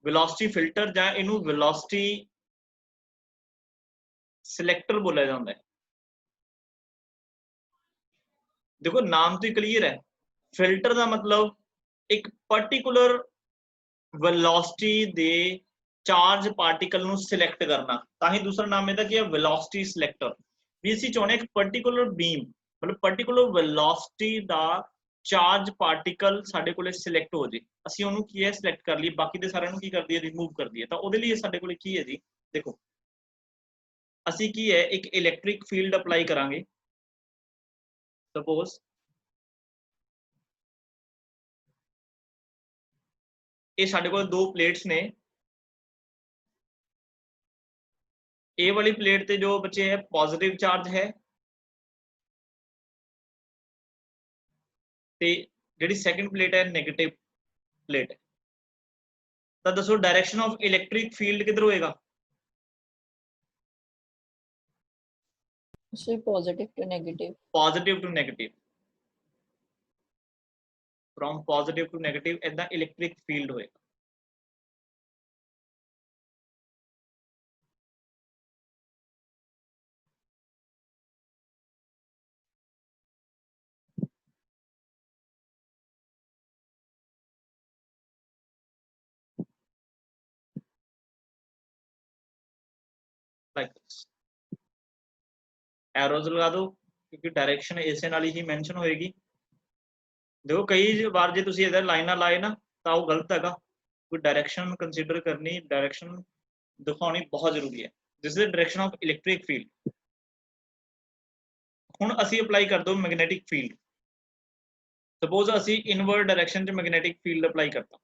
Velocity filter जां इनू velocity selector बोलिया जाता है। देखो नाम तो क्लीयर है, फिल्टर का मतलब एक particular velocity they charge particle नू सिलेक्ट करना, ताही दूसरा नाम इहदा की है वेलोसिटी सिलेक्टर। भी असीं चाहुंदे एक पर्टिकुलर बीम मतलब पर्टिकुलर वेलोसिटी दा चार्ज पार्टिकल साडे कोले सिलेक्ट हो जाए, असीं उहनूं की है सिलेक्ट कर लिए, बाकी दे सारिਆਂ ਨੂੰ की कर दिए रिमूव कर दिए। तो उहदे लिए साडे कोले की है जी, देखो असीं की है एक इलैक्ट्रिक फील्ड अप्लाई करांगे। सपोज ये साडे कोल दो प्लेट्स ने, ए वाली प्लेट ते जो बचे है पॉजिटिव चार्ज है ते जिहड़ी सैकेंड प्लेट है नेगेटिव प्लेट है। तो दसो डायरेक्शन ऑफ इलैक्ट्रिक फील्ड किधर होएगा? Positive to negative. Positive to negative, from positive to negative इदा इलैक्ट्रिक फील्ड होएगा। लाइक दिस, एरोज लगा दो क्योंकि डायरेक्शन इसे नाल ही मेंशन होएगी। देखो कई बार जे तुसीं इधर लाइनां लाए ना तो वो गलत हैगा, कोई डायरेक्शन कंसीडर करनी, डायरेक्शन दिखानी बहुत जरूरी है। This is the direction of electric field. हुण असीं अप्लाई कर दो मैग्नेटिक फील्ड। सपोज असीं इनवर्ड डायरेक्शन च मैग्नेटिक फील्ड अप्लाई करता,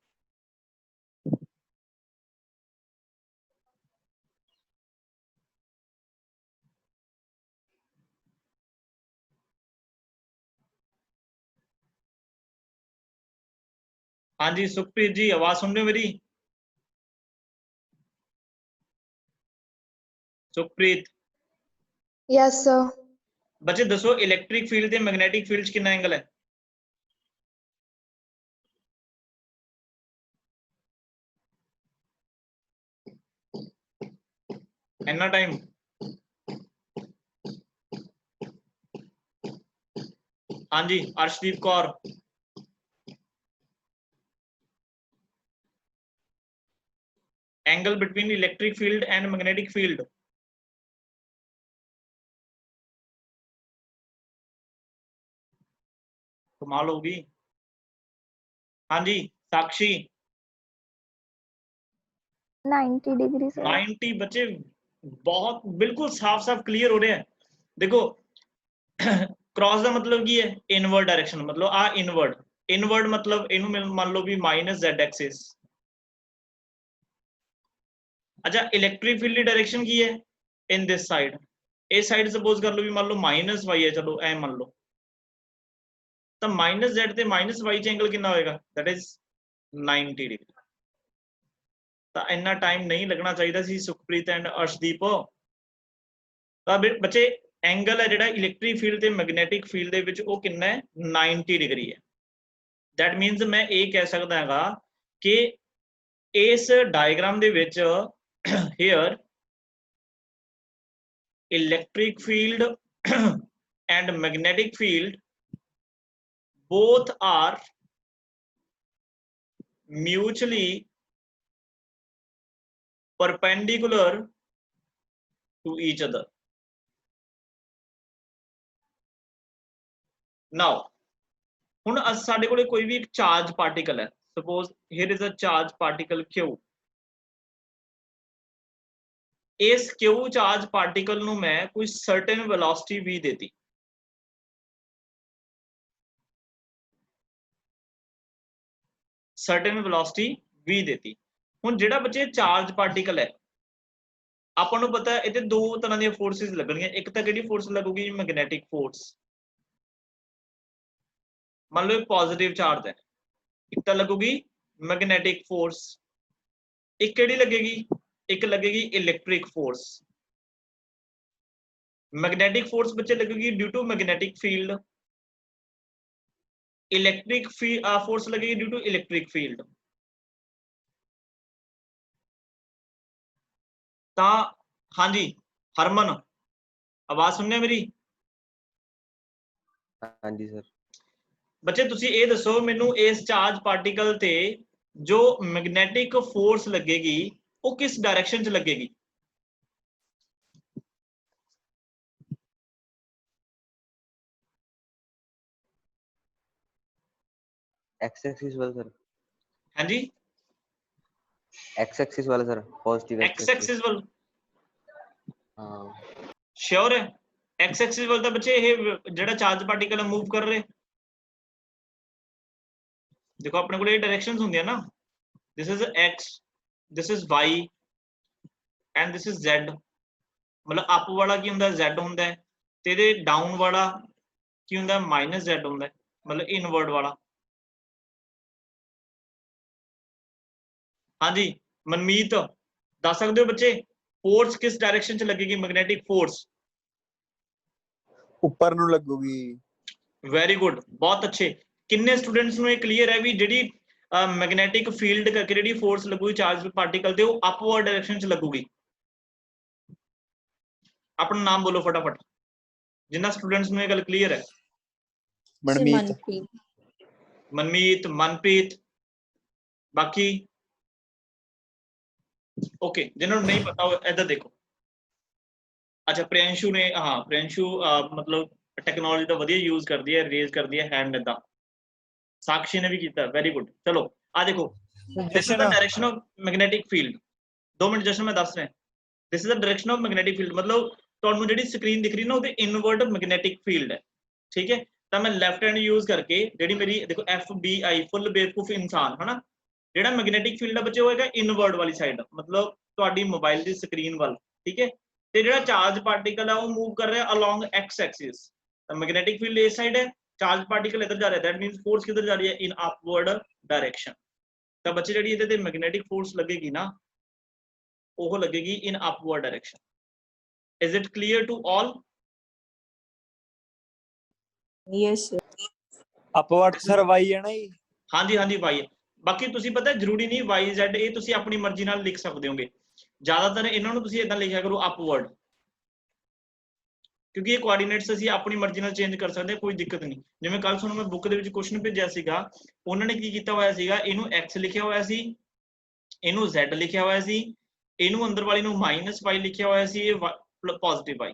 हाँ जी सुखप्रीत जी आवाज सुन रहे हो मेरी? Sukhpreet yes sir. बच्चे दसो इलैक्ट्रिक फील्ड ते मैग्नेटिक फील्ड च कितना एंगल है? इतना टाइम? हाँ जी Arshdeep Kaur, angle between electric field and magnetic field. कमाल होगी। हाँ जी साक्षी 90 डिग्री सर। 90। बच्चे बहुत बिल्कुल साफ साफ क्लियर हो रहे हैं। देखो क्रॉस का मतलब की है इनवर्ड डायरेक्शन, मतलब आ इनवर्ड, इनवर्ड मतलब इनू मान लो भी माइनस जेड एक्सिस। अच्छा इलैक्ट्रिक फील्ड की डायरेक्शन की है इन दिस साइड, इस साइड सपोज कर लो भी मान लो माइनस वाई है, चलो ए मान लो, तो माइनस जेड ते माइनस वाई च एंगल कितना होएगा? That is 90 degree. तो इन्ना टाइम नहीं लगना चाहिए सी सुखप्रीत एंड अर्शदीप। तो बच्चे एंगल है जिहड़ा इलैक्ट्रिक फील्ड ते मैग्नेटिक फील्ड दे विच वो कितना है? 90 डिग्री है। दैट मीनस मैं ये कह सकदा हां कि इस diagram they which here electric field and magnetic field both are mutually perpendicular to each other. Now हुण साडे कोले कोई भी एक चार्ज पार्टिकल है, suppose here is a charge particle Q। इस Q चार्ज पार्टिकल नू मैं कोई सर्टेन वेलोसिटी v देती, सर्टेन वेलोसिटी v देती। हुण जिहड़ा बच्चे चार्ज पार्टिकल है ਆਪਾਂ ਨੂੰ पता है इहते दो तरह दी फोर्सेस लगणगीਆਂ। एक तो किहड़ी फोर्स लगूगी? Magnetic force. मान लो पॉजिटिव चार्ज है, एक तो लगूगी मैग्नेटिक फोर्स, एक केड़ी लगेगी? एक लगेगी इलेक्ट्रिक फोर्स। मैग्नेटिक फोर्स बच्चे लगेगी due to magnetic field, electric force लगेगी ड्यू टू इलेक्ट्रिक फील्ड। ਤਾਂ ਹਾਂਜੀ ਹਰਮਨ ਆਵਾਜ਼ ਸੁਣਨੇ ਮੇਰੀ? ਹਾਂਜੀ ਸਰ। ਬੱਚੇ ਤੁਸੀਂ ਇਹ ਦੱਸੋ ਮੈਨੂੰ, ਇਸ ਚਾਰਜ ਪਾਰਟੀਕਲ ਤੇ ਜੋ ਮੈਗਨੈਟਿਕ ਫੋਰਸ ਲੱਗੇਗੀ ਉਹ ਕਿਸ ਡਾਇਰੈਕਸ਼ਨ 'ਚ ਲੱਗੇਗੀ? एक्स एक्सिस वाला सर। ਹਾਂਜੀ एक्स एक्सिस वाला सर, पॉजिटिव एक्स एक्सिस ਵੱਲ हाँ श्योर है? एक्स एक्सिस ਵੱਲ ਤਾਂ ਬੱਚੇ ਇਹ ਜਿਹੜਾ ਚਾਰਜ ਪਾਰਟੀਕਲ ਮੂਵ ਕਰ ਰਹੇ। ਦੇਖੋ ਆਪਣੇ ਕੋਲ ਇਹ ਡਾਇਰੈਕਸ਼ਨਸ ਹੁੰਦੀਆਂ ਨਾ, this is x, this is y and this is z। ਮਤਲਬ ਅਪ ਵਾਲਾ ਕੀ ਹੁੰਦਾ z ਹੁੰਦਾ ਹੈ, ਤੇ ਇਹਦੇ ਡਾਊਨ ਵਾਲਾ ਕੀ ਹੁੰਦਾ ਮਾਈਨਸ z ਹੁੰਦਾ ਹੈ, ਮਤਲਬ ਇਨਵਰਡ ਵਾਲਾ। ਹਾਂਜੀ ਮਨਮੀਤ ਦੱਸ ਸਕਦੇ ਹੋ ਬੱਚੇ ਫੋਰਸ ਕਿਸ ਡਾਇਰੈਕਸ਼ਨ 'ਚ ਲੱਗੇਗੀ? ਮੈਗਨੈਟਿਕ ਫੋਰਸ ਉੱਪਰ ਨੂੰ ਲੱਗੂਗੀ। ਵੈਰੀ ਗੁੱਡ, ਬਹੁਤ ਅੱਛੇ। ਕਿੰਨੇ ਸਟੂਡੈਂਟਸ ਨੂੰ ਇਹ ਕਲੀਅਰ ਹੈ ਵੀ ਜਿਹੜੀ ਮੈਗਨੈਟਿਕ ਫੀਲਡ ਕਰਕੇ ਜਿਹੜੀ ਫੋਰਸ ਲੱਗੂਗੀ ਚਾਰਜ ਪਾਰਟੀਕਲ ਤੇ ਉਹ ਅਪਵਰਡ ਡਾਇਰੈਕਸ਼ਨ 'ਚ ਲੱਗੂਗੀ? ਆਪਣਾ ਨਾਮ ਬੋਲੋ ਫਟਾਫਟ ਜਿੰਨਾ ਸਟੂਡੈਂਟਸ ਨੂੰ ਇਹ ਗੱਲ ਕਲੀਅਰ ਹੈ। ਮਨਮੀਤ। ਮਨਮੀਤ, ਮਨਪ੍ਰੀਤ, ਬਾਕੀ ਓਕੇ ਜਿਨ੍ਹਾਂ ਨੂੰ ਨਹੀਂ ਪਤਾ ਇੱਧਰ ਦੇਖੋ। ਅੱਛਾ ਪ੍ਰਿयांशु ਨੇ, ਹਾਂ ਪ੍ਰਿयांशु ਮਤਲਬ ਟੈਕਨੋਲੋਜੀ ਦਾ ਵਧੀਆ ਯੂਜ਼ ਕਰਦੀ ਹੈ, ਰੇਜ਼ ਕਰਦੀ ਹੈ ਹੈਂਡ ਏਦਾਂ। ਸਾਕਸ਼ੀ ਨੇ ਵੀ ਕੀਤਾ, ਵੈਰੀ ਗੁੱਡ। ਚਲੋ ਆ ਦੇਖੋ, this is the direction of magnetic field. 2 minute ਜਸ਼ਨ ਮੈਂ ਦੱਸ ਰਿਹਾ। This is the direction of magnetic field, ਮਤਲਬ ਤੁਹਾਨੂੰ ਜਿਹੜੀ ਸਕਰੀਨ ਦਿਖ ਰਹੀ ਨਾ ਉਹਦੇ ਇਨਵਰਟ ਮੈਗਨੈਟਿਕ ਫੀਲਡ ਹੈ, ਠੀਕ ਹੈ। ਤਾਂ ਮੈਂ ਲੈਫਟ ਹੈਂਡ ਯੂਜ਼ ਕਰਕੇ ਜਿਹੜੀ ਮੇਰੀ ਦੇਖੋ FBI ਫੁੱਲ ਬੇਵਕੂਫ ਇਨਸਾਨ ਹਨਾ, ਜਿਹੜਾ ਮੈਗਨੈਟਿਕ ਫੀਲਡ ਆ ਬੱਚੇ ਉਹ ਹੈਗਾ ਇਨਵਰਡ ਵਾਲੀ ਸਾਈਡ, ਮਤਲਬ ਤੁਹਾਡੀ ਮੋਬਾਈਲ ਦੀ ਸਕਰੀਨ ਵੱਲ, ਠੀਕ ਹੈ। ਤੇ ਜਿਹੜਾ ਚਾਰਜ ਪਾਰਟੀਕਲ ਆ ਉਹ ਮੂਵ ਕਰ ਰਿਹਾ ਅਲੋਂਗ x ਐਕਸਿਸ। ਤਾਂ ਮੈਗਨੈਟਿਕ ਫੀਲਡ ਇਸ ਸਾਈਡ ਹੈ, ਚਾਰਜ ਪਾਰਟੀਕਲ ਇੱਧਰ ਜਾ ਰਿਹਾ, ਦੈਟ ਮੀਨਸ ਫੋਰਸ ਕਿੱਧਰ ਜਾ ਰਹੀ ਹੈ? ਇਨ ਅਪਵਰਡ ਡਾਇਰੈਕਸ਼ਨ। ਤਾਂ ਬੱਚੇ ਜਿਹੜੀ ਇਹਦੇ ਤੇ ਮੈਗਨੈਟਿਕ ਫੋਰਸ ਲੱਗੇਗੀ ਨਾ ਉਹ ਲੱਗੇਗੀ in upward direction. Is it clear to all? Yes, sir. Upward sir Y ਹੈ ਨਾ ਜੀ। ਹਾਂਜੀ ਹਾਂਜੀ ਵਾਈ। ਬਾਕੀ ਤੁਸੀਂ ਪਤਾ ਜ਼ਰੂਰੀ ਨਹੀਂ YZ, ਇਹ ਤੁਸੀਂ ਆਪਣੀ ਮਰਜ਼ੀ ਨਾਲ ਲਿਖ ਸਕਦੇ ਹੋਗੇ। ਜ਼ਿਆਦਾਤਰ ਇਹਨਾਂ ਨੂੰ ਤੁਸੀਂ ਇਦਾਂ ਲਿਖਿਆ ਕਰੋ ਅਪਵਰਡ, ਕਿਉਂਕਿ ਇਹ ਕੋਆਰਡੀਨੇਟਸ ਅਸੀਂ ਆਪਣੀ ਮਰਜ਼ੀ ਨਾਲ ਚੇਂਜ ਕਰ ਸਕਦੇ ਹਾਂ, ਕੋਈ ਦਿੱਕਤ ਨਹੀਂ। ਜਿਵੇਂ ਕੱਲ ਤੁਹਾਨੂੰ ਮੈਂ ਬੁੱਕ ਦੇ ਵਿੱਚ ਕੁਐਸਚਨ ਭੇਜਿਆ ਸੀਗਾ, ਉਹਨਾਂ ਨੇ ਕੀ ਕੀਤਾ ਹੋਇਆ ਸੀਗਾ, ਇਹਨੂੰ x ਲਿਖਿਆ ਹੋਇਆ ਸੀ, ਇਹਨੂੰ z ਲਿਖਿਆ ਹੋਇਆ ਸੀ, ਇਹਨੂੰ ਅੰਦਰ ਵਾਲੀ ਨੂੰ -y ਲਿਖਿਆ ਹੋਇਆ ਸੀ, ਇਹ ਪੋਜ਼ਿਟਿਵ y।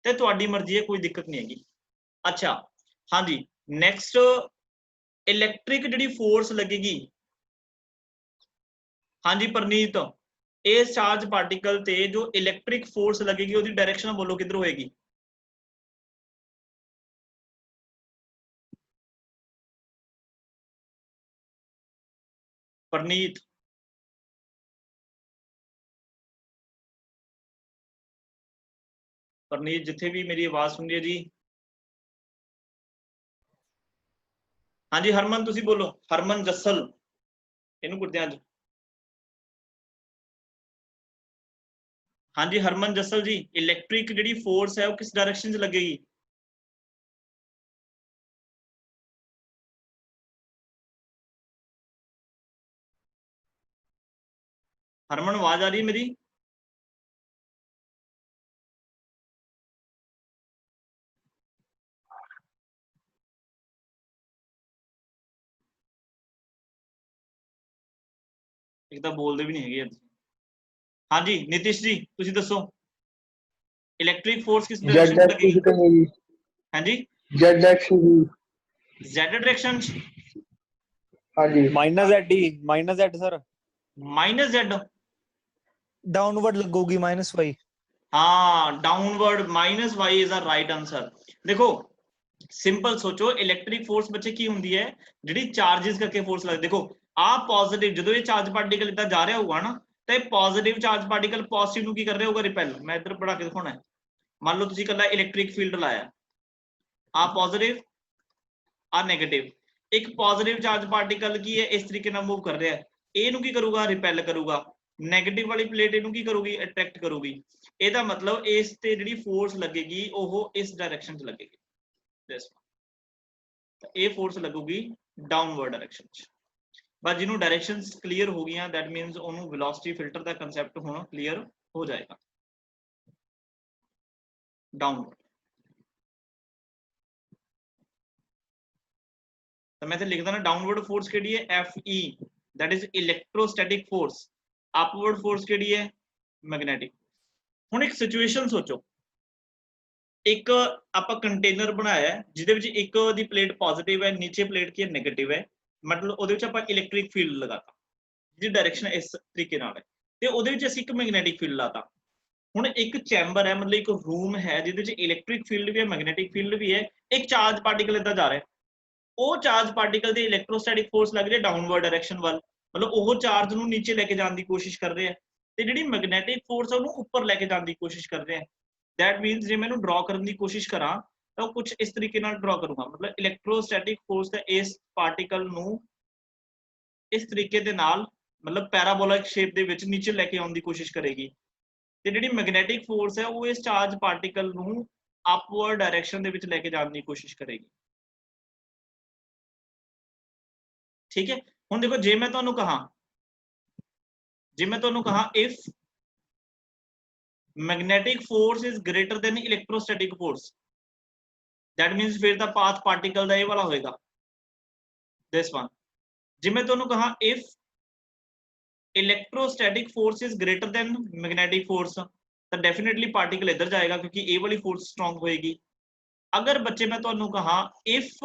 ਤੇ ਤੁਹਾਡੀ ਮਰਜ਼ੀ ਹੈ, ਕੋਈ ਦਿੱਕਤ ਨਹੀਂ ਹੈਗੀ। ਅੱਛਾ ਹਾਂਜੀ ਨੈਕਸਟ, ਇਲੈਕਟ੍ਰਿਕ ਜਿਹੜੀ ਫੋਰਸ ਲੱਗੇਗੀ, ਹਾਂਜੀ ਪ੍ਰਨੀਤ, ਇਸ ਚਾਰਜ ਪਾਰਟੀਕਲ ਤੇ ਜੋ ਇਲੈਕਟ੍ਰਿਕ ਫੋਰਸ ਲੱਗੇਗੀ ਉਹਦੀ ਡਾਇਰੈਕਸ਼ਨ ਬੋਲੋ ਕਿੱਧਰ ਹੋਏਗੀ? ਪ੍ਰਨੀਤ ਪ੍ਰਨੀਤ ਜਿੱਥੇ ਵੀ ਮੇਰੀ ਆਵਾਜ਼ ਸੁਣ ਰਹੀ ਹੈ ਜੀ। ਹਾਂਜੀ ਹਰਮਨ ਤੁਸੀਂ ਬੋਲੋ, ਹਰਮਨ ਜੱਸਲ, ਇਹਨੂੰ ਕੁੱਟਦੇ ਅੱਜ। ਹਾਂਜੀ ਹਰਮਨ ਜੱਸਲ ਜੀ, ਇਲੈਕਟ੍ਰਿਕ ਜਿਹੜੀ ਫੋਰਸ ਹੈ ਉਹ ਕਿਸ ਡਾਇਰੈਕਸ਼ਨ 'ਚ ਲੱਗੇਗੀ? ਹਰਮਨ ਆਵਾਜ਼ ਆ ਰਹੀ ਹੈ ਮੇਰੀ? ਇੱਕ ਤਾਂ ਬੋਲਦੇ ਵੀ ਨਹੀਂ ਹੈਗੇ। ਹਾਂਜੀ ਨਿਤਿਸ਼ ਜੀ ਤੁਸੀਂ ਦੱਸੋ ਇਲੈਕਟ੍ਰਿਕ ਫੋਰਸ ਕਿਸ ਡਾਇਰੈਕਸ਼ਨ 'ਚ ਲੱਗੇਗੀ? ਹਾਂਜੀ Z एक्सिस। Z ਡਾਇਰੈਕਸ਼ਨ 'ਚ? ਹਾਂਜੀ -Z ਸਰ। -Z ਡਾਊਨਵਰਡ ਲੱਗੂਗੀ -y। ਹਾਂ downward -y is the right answer. ਦੇਖੋ ਸਿੰਪਲ ਸੋਚੋ, ਇਲੈਕਟ੍ਰਿਕ ਫੋਰਸ ਬੱਚੇ ਕੀ ਹੁੰਦੀ ਹੈ? ਜਿਹੜੀ ਚਾਰजेस ਕਰਕੇ ਫੋਰਸ ਲੱਗਦੀ। ਦੇਖੋ ਆ ਪੋਜ਼ਿਟਿਵ, ਜਦੋਂ ਇਹ ਚਾਰਜ ਪਾਰਟੀਕਲ ਇਦਾਂ ਜਾ ਰਿਹਾ ਹੋਊਗਾ ਨਾ ਤਾਂ ਇਹ ਪੋਜ਼ਿਟਿਵ ਚਾਰਜ ਪਾਰਟੀਕਲ ਪੋਜ਼ਿਟਿਵ ਨੂੰ ਕੀ ਕਰ ਰਿਹਾ ਹੋਊਗਾ? ਰਿਪੈਲ। ਮੈਂ ਇੱਧਰ ਬਣਾ ਕੇ ਦਿਖਾਉਣਾ ਹੈ। ਮੰਨ ਲਓ ਤੁਸੀਂ ਇਕੱਲਾ ਇਲੈਕਟ੍ਰਿਕ ਫੀਲਡ ਲਾਇਆ, ਆ ਪੋਜ਼ਿਟਿਵ ਆ ਨੈਗੇਟਿਵ। ਇੱਕ ਪੋਜ਼ਿਟਿਵ ਚਾਰਜ ਪਾਰਟੀਕਲ ਕੀ ਹੈ ਇਸ ਤਰੀਕੇ ਨਾਲ ਮੂਵ ਕਰ ਰਿਹਾ ਹੈ, ਇਹਨੂੰ ਕੀ ਕਰੂਗਾ? ਰਿਪੈਲ ਕਰੂਗਾ। ਨੈਗੇਟਿਵ ਵਾਲੀ ਪਲੇਟ ਇਹਨੂੰ ਕੀ ਕਰੂਗੀ? ਅਟਰੈਕਟ ਕਰੂਗੀ। ਇਹਦਾ ਮਤਲਬ ਇਸ ਤੇ ਜਿਹੜੀ ਫੋਰਸ ਲੱਗੇਗੀ ਉਹ ਇਸ ਡਾਇਰੈਕਸ਼ਨ 'ਚ ਲੱਗੇਗੀ। ਤਾਂ ਇਹ ਫੋਰਸ ਲੱਗੂਗੀ ਡਾਊਨਵਰਡ ਡਾਇਰੈਕਸ਼ਨ 'ਚ। ਬਸ ਜਿਹਨੂੰ ਡਾਇਰੈਕਸ਼ਨਸ ਕਲੀਅਰ ਹੋ ਗਈਆਂ, ਦੈਟ ਮੀਨਸ ਉਹਨੂੰ ਵੈਲੋਸਿਟੀ ਫਿਲਟਰ ਦਾ ਕਨਸੈਪਟ ਹੁਣ ਕਲੀਅਰ ਹੋ ਜਾਏਗਾ। डाउनवर्ड। तो मैं लिखदा ना डाउनवर्ड फोर्स केड़ी है Fe, that is electrostatic force. Upward force केड़ी है मैग्नेटिक। हुण एक सिचुएशन सोचो, एक आपां कंटेनर बनाया है जिहदे विच एक दी प्लेट पॉजिटिव है, नीचे प्लेट की नेगेटिव है, मतलब ਉਹਦੇ ਵਿੱਚ ਆਪਾਂ इलैक्ट्रिक फील्ड लगाता ਜਿਹਦੀ डायरेक्शन इस तरीके नाल है ਤੇ ਉਹਦੇ ਵਿੱਚ ਅਸੀਂ ਇੱਕ मैग्नेटिक फील्ड लाता। ਹੁਣ एक चैंबर है, मतलब एक रूम है ਜਿਹਦੇ ਵਿੱਚ इलैक्ट्रिक फील्ड भी है, मैग्नेटिक फील्ड भी है, एक चार्ज पार्टिकल इदां जा रहा है, ਉਹ ਚਾਰਜ ਪਾਰਟੀਕਲ ਦੀ ਇਲੈਕਟ੍ਰੋਸਟੈਟਿਕ ਫੋਰਸ ਲੱਗ ਰਹੀ ਹੈ ਡਾਊਨਵਰਡ ਡਾਇਰੈਕਸ਼ਨ ਵੱਲ, ਮਤਲਬ ਉਹ ਚਾਰਜ ਨੂੰ ਨੀਚੇ ਲੈ ਕੇ ਜਾਣ ਦੀ ਕੋਸ਼ਿਸ਼ ਕਰ ਰਹੇ ਆ, ਤੇ ਜਿਹੜੀ ਮੈਗਨੈਟਿਕ ਫੋਰਸ ਹੈ ਉਹਨੂੰ ਉੱਪਰ ਲੈ ਕੇ ਜਾਣ ਦੀ ਕੋਸ਼ਿਸ਼ ਕਰ ਰਹੇ ਆ। ਦੈਟ ਮੀਨਸ ਜੇ ਮੈਂ ਇਹਨੂੰ ਡਰਾ ਕਰਨ ਦੀ ਕੋਸ਼ਿਸ਼ ਕਰਾਂ ਤਾਂ ਉਹ ਕੁਝ ਇਸ ਤਰੀਕੇ ਨਾਲ ਡਰਾ ਕਰੂੰਗਾ, ਮਤਲਬ ਇਲੈਕਟ੍ਰੋਸਟੈਟਿਕ ਫੋਰਸ ਹੈ ਇਸ ਪਾਰਟੀਕਲ ਨੂੰ ਇਸ ਤਰੀਕੇ ਦੇ ਨਾਲ, ਮਤਲਬ ਪੈਰਾਬੋਲਿਕ ਸ਼ੇਪ ਦੇ ਵਿੱਚ ਨੀਚੇ ਲੈ ਕੇ ਆਉਣ ਦੀ ਕੋਸ਼ਿਸ਼ ਕਰੇਗੀ, ਤੇ ਜਿਹੜੀ ਮੈਗਨੈਟਿਕ ਫੋਰਸ ਹੈ ਉਹ ਇਸ ਚਾਰਜ ਪਾਰਟੀਕਲ ਨੂੰ ਅਪਵਰਡ ਡਾਇਰੈਕਸ਼ਨ ਦੇ ਵਿੱਚ ਲੈ ਕੇ ਜਾਣ ਦੀ ਕੋਸ਼ਿਸ਼ ਕਰੇਗੀ। ठीक है, हुण देखो जे मैं तुहानू कहा if magnetic force is greater than electrostatic force, that means फिर द पाथ पार्टिकल दा ये वाला होएगा दिस वन। जे मैं तुहानू कहा if electrostatic force is greater than magnetic force, तो डेफिनेटली पार्टिकल इधर जाएगा क्योंकि ए वाली फोर्स स्ट्रॉन्ग होएगी। अगर बच्चे मैं तुहानू कहा if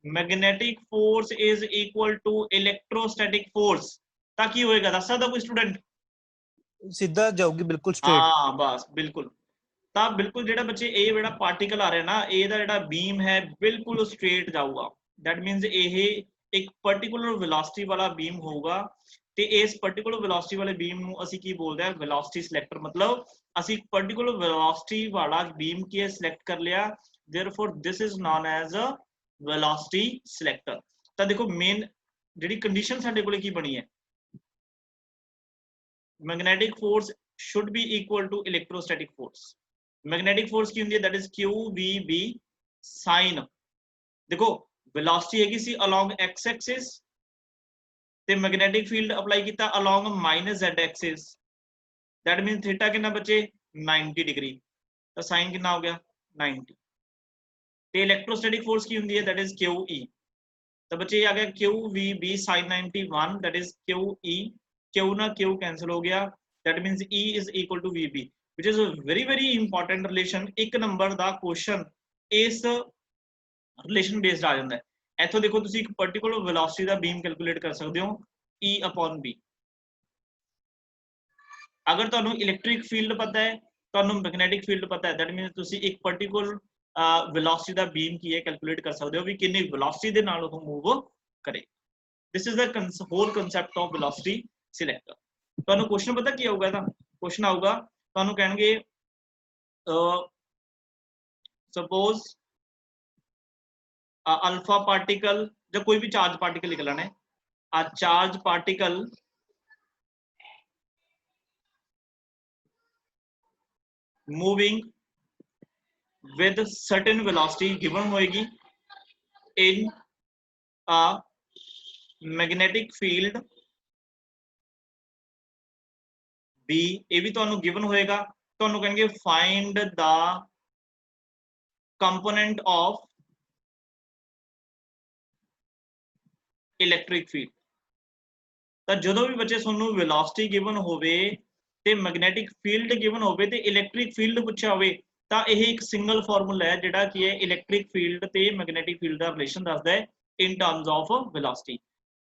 magnetic force is equal to electrostatic force, ताकि होएगा दस सकदा कोई स्टूडेंट? सीधा जाऊगी बिल्कुल स्ट्रेट। हाँ बस बिल्कुल, ता बिल्कुल जेड़ा बच्चे ए जेड़ा पार्टिकल आ रहा है ना, ए दा जेड़ा बीम है बिल्कुल स्ट्रेट जाऊगा। दैट मीन्स ये एक पर्टिकुलर वेलोसिटी वाला बीम होगा, ते इस पर्टिकुलर वेलोसिटी वाले बीम नू असी की बोलते हैं वेलोसिटी सिलेक्टर, मतलब असी पर्टिकुलर वेलोसिटी वाला बीम की सिलेक्ट कर लिया, therefore this is known as a velocity selector. तो देखो मेन जिहड़ी कंडीशन साडे कोले की बनी है, magnetic force should be equal to electrostatic force. Magnetic force की हुंदी है दैट इज QVB साइन, देखो वेलोसिटी हैगी सी अलोंग x एक्सिस ते मैग्नेटिक फील्ड अप्लाई कीता along -z axis, that mean theta कितना बचे 90 डिग्री, तो साइन कितना हो गया 90। ते इलेक्ट्रोस्टैटिक फोर्स की हुंदी है दैट इज QE, तो बच्चे आ गया QVB sin 91, that is QE, Q ना Q कैंसिल हो गया, that means E is equal to VB, which is a very important relation. एक नंबर दा क्वेश्चन इस रिलेशन बेस्ड आ जांदा है। इथों देखो तुसी एक पर्टिकुलर वेलोसिटी दा बीम कैलकुलेट कर सकदे हो E/B। अगर तुहानू इलेक्ट्रिक फील्ड पता है, तुहानू मैग्नेटिक फील्ड पता है, दैट मींस तुसी एक पर्टिकुलर वेलोसिटी दा बीम की है कैलकुलेट कर सकते हो भी कितनी वेलोसिटी दे नाल वो मूव करे। This is the whole concept of velocity selector. तुहानू क्वेश्चन पता की आऊगा, इहदा क्वेश्चन आऊगा तुहानू कहणगे सपोज अल्फा पार्टिकल या कोई भी चार्ज पार्टिकल लिख लेना है, a charge particle moving with certain velocity given होएगी in a magnetic field B, ये भी तुहानू given होएगा, तुहानू कहेंगे find the component of electric field। तो जो भी बच्चे तुहानू velocity given होवे ते magnetic field given होवे ते electric field पूछा होवे, ਤਾਂ ਇਹ ਇੱਕ ਸਿੰਗਲ ਫਾਰਮੂਲਾ ਹੈ ਜਿਹੜਾ ਕੀ ਹੈ ਇਲੈਕਟ੍ਰਿਕ ਫੀਲਡ ਤੇ ਮੈਗਨੈਟਿਕ ਫੀਲਡ ਦਾ ਰਿਲੇਸ਼ਨ ਦੱਸਦਾ ਹੈ ਇਨ ਟਰਮਸ ਆਫ ਵੈਲੋਸਿਟੀ।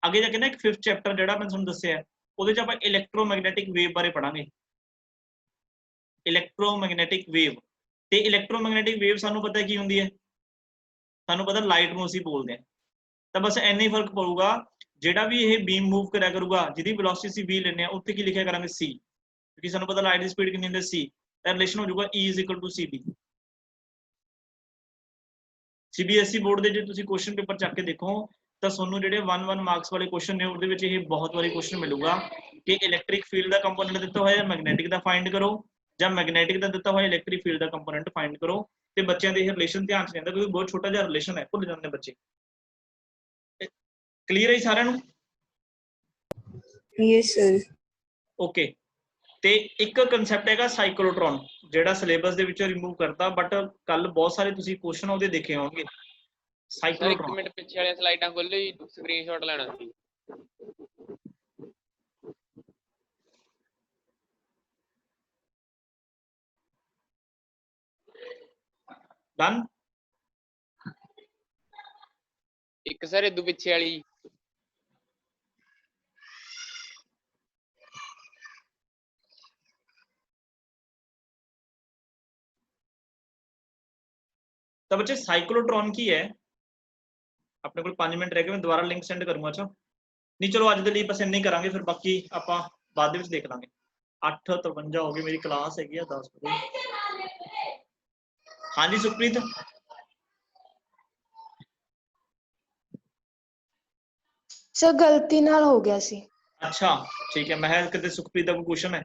ਅੱਗੇ ਜਾ ਕੇ ਨਾ ਇੱਕ 5th ਚੈਪਟਰ ਜਿਹੜਾ ਮੈਂ ਤੁਹਾਨੂੰ ਦੱਸਿਆ ਉਹਦੇ ਚ ਆਪਾਂ ਇਲੈਕਟ੍ਰੋਮੈਗਨੈਟਿਕ ਵੇਵ ਬਾਰੇ ਪੜਾਂਗੇ। ਇਲੈਕਟ੍ਰੋਮੈਗਨੈਟਿਕ ਵੇਵ ਤੇ ਇਲੈਕਟ੍ਰੋਮੈਗਨੈਟਿਕ ਵੇਵ ਸਾਨੂੰ ਪਤਾ ਕੀ ਹੁੰਦੀ ਹੈ, ਸਾਨੂੰ ਪਤਾ ਲਾਈਟ ਨੂੰ ਅਸੀਂ ਬੋਲਦੇ ਹਾਂ। ਤਾਂ ਬਸ ਇੰਨਾ ਹੀ ਫਰਕ ਪਊਗਾ, ਜਿਹੜਾ ਵੀ ਇਹ ਬੀਮ ਮੂਵ ਕਰਿਆ ਕਰੂਗਾ ਜਿਹਦੀ ਵੈਲੋਸਿਟੀ ਅਸੀਂ v ਲੈਂਦੇ ਆ ਉੱਥੇ ਕੀ ਲਿਖਿਆ ਕਰਾਂਗੇ c, ਕਿਉਂਕਿ ਸਾਨੂੰ ਪਤਾ ਲਾਈਟ ਦੀ ਸਪੀਡ ਕਿੰਨੀ ਹੁੰਦੀ ਹੈ c, रिलेशन हो जाएगा E is equal to CB। CBSE board ਦੇ ਜੇ ਤੁਸੀਂ क्वेश्चन पेपर ਚੱਕ ਕੇ ਦੇਖੋ ਤਾਂ ਤੁਹਾਨੂੰ ਜਿਹੜੇ 1 ਮਾਰਕਸ ਵਾਲੇ क्वेश्चन ਨੇ ਉਹਦੇ ਵਿੱਚ ਇਹ ਬਹੁਤ ਵਾਰੀ क्वेश्चन ਮਿਲੂਗਾ ਕਿ ਇਲੈਕਟ੍ਰਿਕ ਫੀਲਡ ਦਾ ਕੰਪੋਨੈਂਟ ਦਿੱਤਾ ਹੋਇਆ ਹੈ ਮੈਗਨੈਟਿਕ ਦਾ ਫਾਈਂਡ ਕਰੋ, ਜਾਂ ਮੈਗਨੈਟਿਕ ਦਾ ਦਿੱਤਾ ਹੋਇਆ ਇਲੈਕਟ੍ਰਿਕ ਫੀਲਡ ਦਾ ਕੰਪੋਨੈਂਟ ਫਾਈਂਡ ਕਰੋ। ਤੇ ਬੱਚਿਆਂ ਦੇ ਇਹ ਰਿਲੇਸ਼ਨ ਧਿਆਨ ਚ ਰਹਿੰਦਾ ਕਿਉਂਕਿ ਬਹੁਤ ਛੋਟਾ ਜਿਹਾ ਰਿਲੇਸ਼ਨ ਹੈ, ਭੁੱਲ ਜਾਂਦੇ ਬੱਚੇ। ਕਲੀਅਰ ਹੈ ਸਾਰਿਆਂ ਨੂੰ? Yes, sir. ओके। ਤੇ ਇੱਕ ਕਨਸੈਪਟ ਹੈਗਾ ਸਾਈਕਲੋਟ੍ਰੋਨ, ਜਿਹੜਾ ਸਿਲੇਬਸ ਦੇ ਵਿੱਚੋਂ ਰਿਮੂਵ ਕਰਤਾ, ਬਟ ਕੱਲ ਬਹੁਤ ਸਾਰੇ ਤੁਸੀਂ ਕੁਐਸਚਨ ਉਹਦੇ ਦੇਖੇ ਹੋਣਗੇ। ਸਰ ਇੱਕ ਸਾਈਕਲੋਟ੍ਰੋਨ ਮਿੰਟ ਪਿੱਛੇ ਵਾਲੀਆਂ ਸਲਾਈਡਾਂ ਖੋਲ੍ਹੋ ਜੀ, ਸਕਰੀਨਸ਼ਾਟ ਲੈਣਾ ਸੀ। ਡਨ। ਇੱਕ ਸਰ ਇਦੋਂ ਪਿੱਛੇ ਵਾਲੀ ਤਾਂ ਬੱਚੇ ਸਾਈਕਲੋਟ੍ਰੋਨ ਕੀ ਹੈ, ਆਪਣੇ ਕੋਲ 5 ਮਿੰਟ ਰਹਿ ਗਏ, ਮੈਂ ਦੁਬਾਰਾ ਲਿੰਕ ਸੈਂਡ ਕਰੂੰਗਾ। ਅੱਛਾ ਨਹੀਂ ਚਲੋ ਅੱਜ ਦੇ ਲਈ ਬਸ ਇੰਨਾ ਹੀ ਕਰਾਂਗੇ, ਫਿਰ ਬਾਕੀ ਆਪਾਂ ਬਾਅਦ ਦੇ ਵਿੱਚ ਦੇਖ ਲਾਂਗੇ। 8:53 ਹੋ ਗਈ, ਮੇਰੀ ਕਲਾਸ ਹੈਗੀ ਆ 10 ਵਜੇ। ਹਾਂਜੀ ਸੁਖਪ੍ਰੀਤ। ਸਰ ਗਲਤੀ ਨਾਲ ਹੋ ਗਿਆ ਸੀ। ਅੱਛਾ ਠੀਕ ਹੈ, ਮੈਂ ਕਿਤੇ ਸੁਖਪ੍ਰੀਤ ਦਾ ਕੋਈ ਕੁਐਸਚਨ ਹੈ।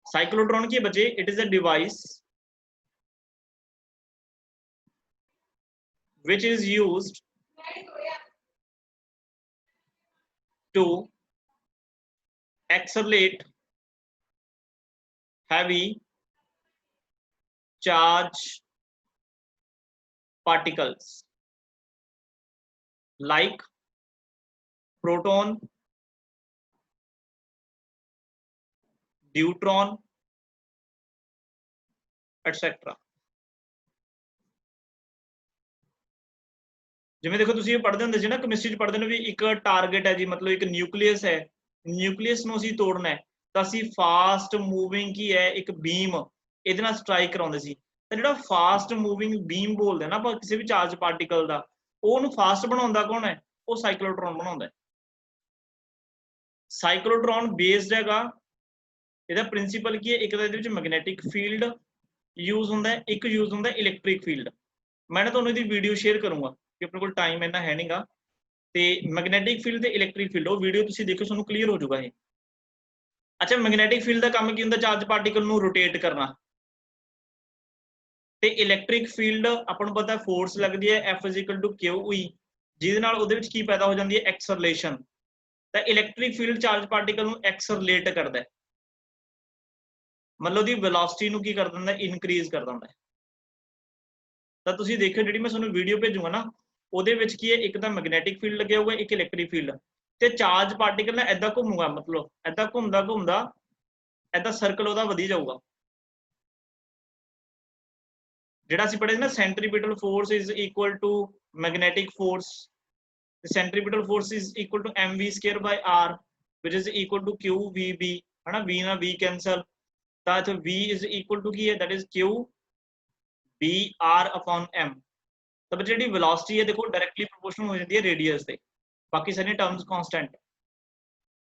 ਸਾਈਕਲੋਟ੍ਰੋਨ ਕੀ ਹੈ ਬੱਚੇ? It is a device which is used to accelerate heavy charge particles like proton, deuteron, etc. ਜਿਵੇਂ ਦੇਖੋ ਤੁਸੀਂ ਇਹ ਪੜ੍ਹਦੇ ਹੁੰਦੇ ਸੀ ਨਾ, ਕੈਮਿਸਟਰੀ ਚ ਪੜ੍ਹਦੇ ਨੇ ਵੀ ਇੱਕ ਟਾਰਗੇਟ ਹੈ ਜੀ, ਮਤਲਬ ਇੱਕ ਨਿਊਕਲੀਅਸ ਹੈ, ਨਿਊਕਲੀਅਸ ਨੂੰ ਅਸੀਂ ਤੋੜਨਾ ਹੈ ਤਾਂ ਅਸੀਂ ਫਾਸਟ ਮੂਵਿੰਗ ਕੀ ਹੈ ਇੱਕ ਬੀਮ ਇਹਦੇ ਨਾਲ ਸਟ੍ਰਾਈਕ ਕਰਾਉਂਦੇ ਸੀ। ਤਾਂ ਜਿਹੜਾ ਫਾਸਟ ਮੂਵਿੰਗ ਬੀਮ ਬੋਲਦੇ ਨਾ ਆਪਾਂ ਕਿਸੇ ਵੀ ਚਾਰਜ ਪਾਰਟੀਕਲ ਦਾ, ਉਹਨੂੰ ਫਾਸਟ ਬਣਾਉਂਦਾ ਕੌਣ ਹੈ? ਉਹ ਸਾਈਕਲੋਟ੍ਰੋਨ ਬਣਾਉਂਦਾ ਹੈ। ਸਾਈਕਲੋਟ੍ਰੋਨ ਬੇਸਡ ਹੈਗਾ, ਇਹਦਾ ਪ੍ਰਿੰਸੀਪਲ ਕੀ ਹੈ? ਇੱਕ ਤਾਂ ਇਹਦੇ ਵਿੱਚ ਮੈਗਨੈਟਿਕ ਫੀਲਡ ਯੂਜ਼ ਹੁੰਦਾ ਹੈ, ਇੱਕ ਯੂਜ਼ ਹੁੰਦਾ ਇਲੈਕਟ੍ਰਿਕ ਫੀਲਡ। ਮੈਂ ਨਾ ਤੁਹਾਨੂੰ ਇਹਦੀ ਵੀਡੀਓ ਸ਼ੇਅਰ ਕਰੂੰਗਾ ਕਿ ਆਪਣੇ ਕੋਲ ਟਾਈਮ ਇੰਨਾ ਹੈ ਨਹੀਂਗਾ, ਤੇ ਮੈਗਨੈਟਿਕ ਫੀਲਡ ਤੇ ਇਲੈਕਟ੍ਰਿਕ ਫੀਲਡ ਉਹ ਵੀਡੀਓ ਤੁਸੀਂ ਦੇਖੋ, ਤੁਹਾਨੂੰ ਕਲੀਅਰ ਹੋ ਜਾਊਗਾ ਇਹ। ਅੱਛਾ ਮੈਗਨੈਟਿਕ ਫੀਲਡ ਦਾ ਕੰਮ ਕੀ ਹੁੰਦਾ? ਚਾਰਜ ਪਾਰਟੀਕਲ ਨੂੰ ਰੋਟੇਟ ਕਰਨਾ। ਤੇ ਇਲੈਕਟ੍ਰਿਕ ਫੀਲਡ ਆਪਾਂ ਨੂੰ ਪਤਾ ਫੋਰਸ ਲੱਗਦੀ ਹੈ F = QE, ਜਿਹਦੇ ਨਾਲ ਉਹਦੇ ਵਿੱਚ ਕੀ ਪੈਦਾ ਹੋ ਜਾਂਦੀ ਹੈ? ਐਕਸਲਰੇਸ਼ਨ। ਤਾਂ ਇਲੈਕਟ੍ਰਿਕ ਫੀਲਡ ਚਾਰਜ ਪਾਰਟੀਕਲ ਨੂੰ ਐਕਸਲਰੇਟ ਕਰਦਾ ਹੈ, ਮਤਲਬ ਉਹਦੀ ਵੈਲੋਸਿਟੀ ਨੂੰ ਕੀ ਕਰ ਦਿੰਦਾ? ਇਨਕਰੀਜ਼ ਕਰ ਦਿੰਦਾ ਹੈ। ਤਾਂ ਤੁਸੀਂ ਦੇਖਿਓ ਜਿਹੜੀ ਮੈਂ ਤੁਹਾਨੂੰ ਵੀਡੀਓ ਭੇਜੂਗਾ ਨਾ, ਉਹਦੇ ਵਿੱਚ ਕੀ ਹੈ? ਇੱਕ ਤਾਂ ਮੈਗਨੈਟਿਕ ਫੀਲਡ ਲੱਗਿਆ ਹੋਊਗਾ, ਇੱਕ ਇਲੈਕਟ੍ਰਿਕ ਫੀਲਡ, ਤੇ ਚਾਰਜ ਪਾਰਟੀਕਲ ਨਾ ਏਦਾਂ ਘੁੰਮੂਗਾ, ਮਤਲਬ ਏਦਾਂ ਘੁੰਮਦਾ ਘੁੰਮਦਾ ਏਦਾਂ ਸਰਕਲ ਉਹਦਾ ਵਧੀ ਜਾਊਗਾ। ਜਿਹੜਾ ਅਸੀਂ ਪੜ੍ਹੇ ਨਾ centripetal force is equal to magnetic force, centripetal force is equal to mv²/r which is equal to qvb, ਹੈ ਨਾ, v ਨਾਲ v ਕੈਂਸਲ, ਤਾਂ ਇੱਥੇ v is equal to ਕੀ ਹੈ? that is q br/m। ਤਾਂ ਬੱਚੇ ਜਿਹੜੀ ਵੈਲੋਸਿਟੀ ਹੈ ਦੇਖੋ ਡਾਇਰੈਕਟਲੀ ਪ੍ਰੋਪੋਰਸ਼ਨਲ ਹੋ ਜਾਂਦੀ ਹੈ ਰੇਡੀਅਸ ਤੇ, ਬਾਕੀ ਸਾਰੀਆਂ ਟਰਮਸ ਕਨਸਟੈਂਟ।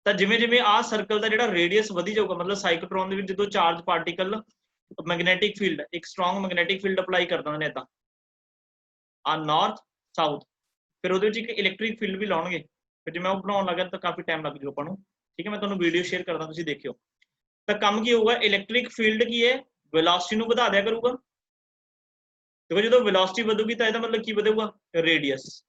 ਤਾਂ ਜਿਵੇਂ ਜਿਵੇਂ ਆਹ ਸਰਕਲ ਦਾ ਜਿਹੜਾ ਰੇਡੀਅਸ ਵਧੀ ਜਾਊਗਾ, ਮਤਲਬ ਸਾਈਕਲੋਟ੍ਰੋਨ ਦੇ ਵਿੱਚ ਜਦੋਂ ਚਾਰਜ ਪਾਰਟੀਕਲ ਮੈਗਨੈਟਿਕ ਫੀਲਡ, ਇੱਕ ਸਟਰੋਂਗ ਮੈਗਨੈਟਿਕ ਫੀਲਡ ਅਪਲਾਈ ਕਰ ਦਿੰਦੇ ਨੇ ਤਾਂ ਆ ਨਾਰਥ ਸਾਊਥ, ਫਿਰ ਉਹਦੇ ਵਿੱਚ ਇੱਕ ਇਲੈਕਟ੍ਰਿਕ ਫੀਲਡ ਵੀ ਲਾਉਣਗੇ। ਫਿਰ ਜੇ ਮੈਂ ਉਹ ਬਣਾਉਣ ਲੱਗਾ ਤਾਂ ਕਾਫੀ ਟਾਈਮ ਲੱਗ ਜਾਊ ਆਪਾਂ ਨੂੰ, ਠੀਕ ਹੈ। ਮੈਂ ਤੁਹਾਨੂੰ ਵੀਡੀਓ ਸ਼ੇਅਰ ਕਰਦਾ, ਤੁਸੀਂ ਦੇਖਿਓ। ਤਾਂ ਕੰਮ ਕੀ ਹੋਊਗਾ? ਇਲੈਕਟ੍ਰਿਕ ਫੀਲਡ ਕੀ ਹੈ? ਵੈਲੋਸਿਟੀ ਨੂੰ ਵਧਾ ਦਿਆ ਕਰੂਗਾ। ਦੇਖੋ ਜਦੋਂ ਵੈਲੋਸਿਟੀ ਵਧੂਗੀ ਤਾਂ ਇਹਦਾ ਮਤਲਬ ਕੀ ਵਧੇਗਾ? ਰੇਡੀਅਸ।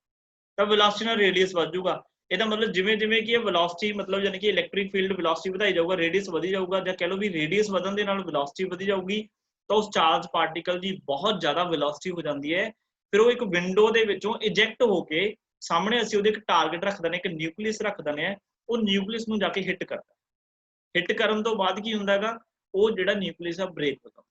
ਤਾਂ ਵੈਲੋਸਿਟੀ ਨਾਲ ਰੇਡੀਅਸ ਵੱਧ ਜਾਊਗਾ। ਇਹਦਾ ਮਤਲਬ ਜਿਵੇਂ ਜਿਵੇਂ ਕੀ ਹੈ ਵੈਲੋਸਿਟੀ, ਮਤਲਬ ਯਾਨੀ ਕਿ ਇਲੈਕਟ੍ਰਿਕ ਫੀਲਡ ਵੈਲੋਸਿਟੀ ਵਧਾਈ ਜਾਊਗਾ, ਰੇਡੀਅਸ ਵਧੀ ਜਾਊਗਾ, ਜਾਂ ਕਹਿ ਲਓ ਵੀ ਰੇਡੀਅਸ ਵਧਣ ਦੇ ਨਾਲ ਵੈਲੋਸਿਟੀ ਵਧੀ ਜਾਊਗੀ, ਤਾਂ ਉਸ ਚਾਰਜ ਪਾਰਟੀਕਲ ਦੀ ਬਹੁਤ ਜ਼ਿਆਦਾ ਵੈਲੋਸਿਟੀ ਹੋ ਜਾਂਦੀ ਹੈ। ਫਿਰ ਉਹ ਇੱਕ ਵਿੰਡੋ ਦੇ ਵਿੱਚੋਂ ਇਜੈਕਟ ਹੋ ਕੇ ਸਾਹਮਣੇ ਅਸੀਂ ਉਹਦੇ ਇੱਕ ਟਾਰਗੇਟ ਰੱਖ ਦਿੰਦੇ, ਇੱਕ ਨਿਊਕਲੀਅਸ ਰੱਖ ਦਿੰਦੇ ਆ, ਉਹ ਨਿਊਕਲੀਅਸ ਨੂੰ ਜਾ ਕੇ ਹਿੱਟ ਕਰਦਾ। ਹਿੱਟ ਕਰਨ ਤੋਂ ਬਾਅਦ ਕੀ ਹੁੰਦਾ ਹੈਗਾ? ਉਹ ਜਿਹੜਾ ਨਿਊਕਲੀਅਸ ਆ ਬ੍ਰੇਕ ਹੋ ਜਾਂਦਾ।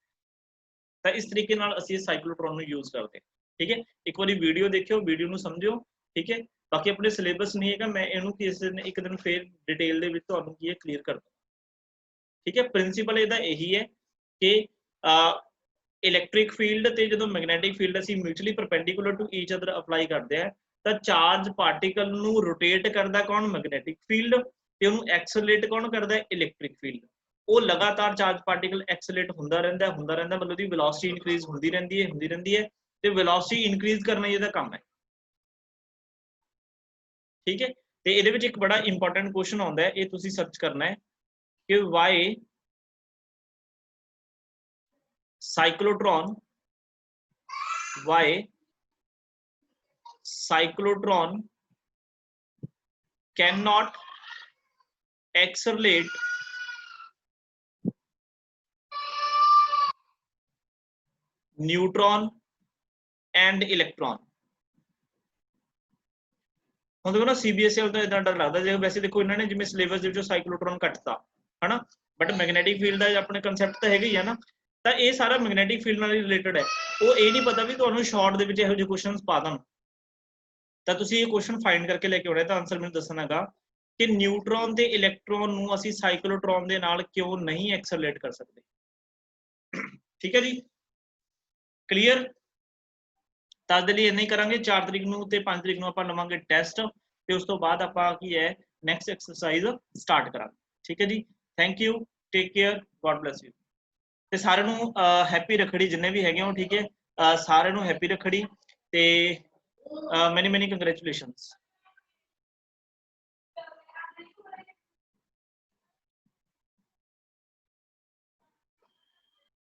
ਤਾਂ ਇਸ ਤਰੀਕੇ ਨਾਲ ਅਸੀਂ ਸਾਈਕਲੋਟ੍ਰੋਨ ਨੂੰ ਯੂਜ਼ ਕਰਦੇ ਹਾਂ, ਠੀਕ ਹੈ। ਇੱਕ ਵਾਰੀ ਵੀਡੀਓ ਦੇਖਿਓ, ਵੀਡੀਓ ਨੂੰ ਸਮਝਿਓ, ਠੀਕ ਹੈ। ਬਾਕੀ ਆਪਣੇ ਸਿਲੇਬਸ ਨਹੀਂ ਹੈਗਾ, ਮੈਂ ਇਹਨੂੰ ਕਿਸੇ ਦਿਨ ਇੱਕ ਦਿਨ ਫੇਰ ਡਿਟੇਲ ਦੇ ਵਿੱਚ ਤੁਹਾਨੂੰ ਕੀ ਹੈ ਕਲੀਅਰ ਕਰ ਦੂੰਗਾ, ਠੀਕ ਹੈ। ਪ੍ਰਿੰਸੀਪਲ ਇਹਦਾ ਇਹੀ ਹੈ ਕਿ ਇਲੈਕਟ੍ਰਿਕ ਫੀਲਡ ਤੇ ਜਦੋਂ ਮੈਗਨੈਟਿਕ ਫੀਲਡ ਅਸੀਂ mutually perpendicular to each other apply ਕਰਦੇ ਆ, ਤਾਂ ਚਾਰਜ ਪਾਰਟੀਕਲ ਨੂੰ ਰੋਟੇਟ ਕਰਦਾ ਕੌਣ? ਮੈਗਨੈਟਿਕ ਫੀਲਡ, ਤੇ ਉਹਨੂੰ ਐਕਸਲਰੇਟ ਕੌਣ ਕਰਦਾ? Electric field. ਉਹ ਲਗਾਤਾਰ ਚਾਰਜ ਪਾਰਟੀਕਲ ਐਕਸਲਰੇਟ ਹੁੰਦਾ ਰਹਿੰਦਾ, ਮਤਲਬ ਉਹਦੀ ਵੈਲੋਸਿਟੀ ਇਨਕਰੀਜ਼ ਹੁੰਦੀ ਰਹਿੰਦੀ ਹੈ, ਤੇ ਵੈਲੋਸਿਟੀ ਇਨਕਰੀਜ਼ ਕਰਨਾ ਇਹਦਾ ਕੰਮ ਹੈ, ਠੀਕ ਹੈ। ਤੇ ਇਹਦੇ ਵਿੱਚ ਇੱਕ ਬੜਾ ਇੰਪੋਰਟੈਂਟ ਕੁਐਸਚਨ ਆਉਂਦਾ ਹੈ, ਇਹ ਤੁਸੀਂ ਸਰਚ ਕਰਨਾ ਹੈ ਕਿ why cyclotron cannot accelerate neutron and electron. ਹੁਣ ਦੇਖੋ ਨਾ ਸੀਬੀਐਸਈ ਵਾਲਾ ਤਾਂ ਇਦਾਂ ਡਰ ਲੱਗਦਾ ਜੇ ਵੈਸੇ ਦੇਖੋ ਇਹਨਾਂ ਨੇ ਜਿਵੇਂ ਸਿਲੇਬਸ ਦੇ ਵਿੱਚੋਂ ਸਾਈਕਲੋਟਰੋਨ ਕੱਟਤਾ ਹਨਾ ਬਟ ਮੈਗਨੈਟਿਕ ਫੀਲਡ ਦਾ ਆਪਣੇ ਕਨਸੈਪਟ ਤਾਂ ਹੈਗਾ ਹੀ ਆ ਨਾ ਤਾਂ ਇਹ ਸਾਰਾ ਮੈਗਨੈਟਿਕ ਫੀਲਡ ਨਾਲ ਰਿਲੇਟਡ ਹੈ ਉਹ ਇਹ ਨਹੀਂ ਪਤਾ ਵੀ ਤੁਹਾਨੂੰ ਸ਼ਾਰਟ ਦੇ ਵਿੱਚ ਇਹੋ ਜਿਹੇ ਕੁਐਸਚਨਸ ਪਾ ਦੇਣ ਤਾਂ ਤੁਸੀਂ ਇਹ ਕੁਐਸਚਨ ਫਾਈਂਡ ਕਰਕੇ ਲੈ ਕੇ ਆਉਣਾ ਤਾਂ ਆਨਸਰ ਮੈਨੂੰ ਦੱਸਣਾਗਾ ਕਿ ਨਿਊਟਰੋਨ ਤੇ ਇਲੈਕਟ੍ਰੋਨ ਨੂੰ ਅਸੀਂ ਸਾਈਕਲੋਟਰੋਨ ਦੇ ਨਾਲ ਕਿਉਂ ਨਹੀਂ ਐਕਸਲਰੇਟ ਕਰ ਸਕਦੇ ਠੀਕ ਹੈ ਜੀ ਕਲੀਅਰ ਤਾਂ ਦੇ ਲਈ ਇੰਨਾ ਹੀ ਕਰਾਂਗੇ 4 ਤਰੀਕ ਨੂੰ ਤੇ 5 ਤਰੀਕ ਨੂੰ ਆਪਾਂ ਲਵਾਂਗੇ ਟੈਸਟ ਤੇ ਉਸ ਤੋਂ ਬਾਅਦ ਆਪਾਂ ਕੀ ਹੈ ਨੈਕਸਟ ਐਕਸਰਸਾਈਜ਼ ਸਟਾਰਟ ਕਰਾਂਗੇ ਠੀਕ ਹੈ ਜੀ thank you take care god bless you ਤੇ ਸਾਰਿਆਂ ਨੂੰ ਹੈਪੀ ਰੱਖੜੀ ਜਿੰਨੇ ਵੀ ਹੈਗੇ ਹੋ ਠੀਕ ਹੈ ਸਾਰਿਆਂ ਨੂੰ ਹੈਪੀ ਰੱਖੜੀ ਤੇ ਮੈਨੀ ਕੰਗ੍ਰੈਚੁਲੇਸ਼ਨਸ